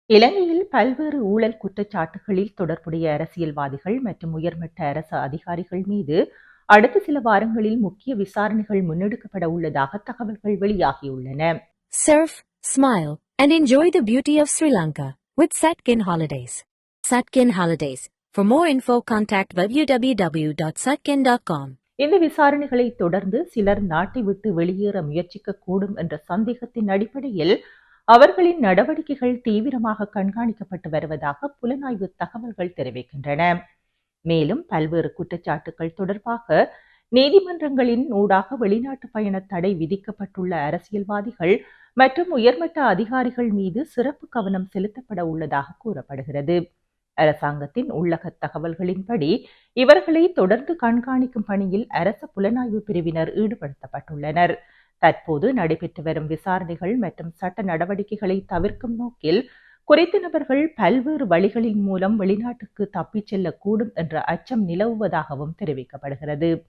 இலங்கையில் பல்வேறு ஊழல் குற்றச்சாட்டுகளில் தொடர்புடைய அரசியல்வாதிகள் மற்றும் உயர்மட்ட அரசு அதிகாரிகள் மீது அடுத்த சில வாரங்களில் முக்கிய விசாரணைகள் முன்னெடுக்கப்பட உள்ளதாக தகவல்கள் வெளியாகியுள்ளன. Surf, smile, and enjoy the beauty of Sri Lanka with Satkin Holidays. Satkin Holidays. For more info, contact www.satkin.com. இந்த விசாரணைகளை தொடர்ந்து சிலர் நாட்டை விட்டு வெளியேற முயற்சிக்க கூடும் என்ற சந்தேகத்தின் அடிப்படையில் அவர்களின் நடவடிக்கைகள் தீவிரமாக கண்காணிக்கப்பட்டு வருவதாக புலனாய்வு தகவல்கள் தெரிவிக்கின்றன. மேலும் பல்வேறு குற்றச்சாட்டுகள் தொடர்பாக நீதிமன்றங்களின் ஊடாக வெளிநாட்டு பயண தடை விதிக்கப்பட்டுள்ள அரசியல்வாதிகள் மற்றும் உயர்மட்ட அதிகாரிகள் மீது சிறப்பு கவனம் செலுத்தப்பட உள்ளதாக கூறப்படுகிறது. அரசாங்கத்தின் உள்ளக தகவல்களின்படி இவர்களை தொடர்ந்து கண்காணிக்கும் பணியில் அரச புலனாய்வு பிரிவினர் ஈடுபடுத்தப்பட்டுள்ளனர். தற்போது நடைபெற்று வரும் விசாரணைகள் மற்றும் சட்ட நடவடிக்கைகளை தவிர்க்கும் நோக்கில் குறித்த நபர்கள் பல்வேறு வழிகளின் மூலம் வெளிநாட்டுக்கு தப்பிச் செல்லக்கூடும் என்ற அச்சம் நிலவுவதாகவும் தெரிவிக்கப்படுகிறது.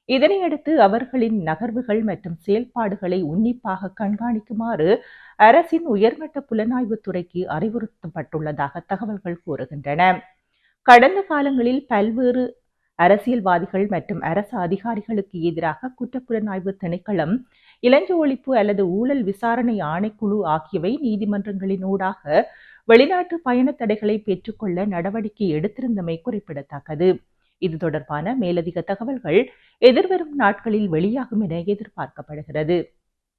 இதனையடுத்து அவர்களின் நகர்வுகள் மற்றும் செயல்பாடுகளை உன்னிப்பாக கண்காணிக்குமாறு அரசின் உயர்மட்ட புலனாய்வு துறைக்கு அறிவுறுத்தப்பட்டுள்ளதாக தகவல்கள் கூறுகின்றன. கடந்த காலங்களில் பல்வேறு அரசியல்வாதிகள் மற்றும் அரசு அதிகாரிகளுக்கு எதிராக குற்றப்புலனாய்வு திணைக்களம், இலஞ்ச ஒழிப்பு அல்லது ஊழல் விசாரணை ஆணைக்குழு ஆகியவை நீதிமன்றங்களின் ஊடாக வெளிநாட்டு பயண தடைகளை பெற்றுக்கொள்ள நடவடிக்கை எடுத்திருந்தமை குறிப்பிடத்தக்கது. இது தொடர்பான மேலதிக தகவல்கள் எதிர்வரும் நாட்களில் வெளியாகும் என எதிர்பார்க்கப்படுகிறது.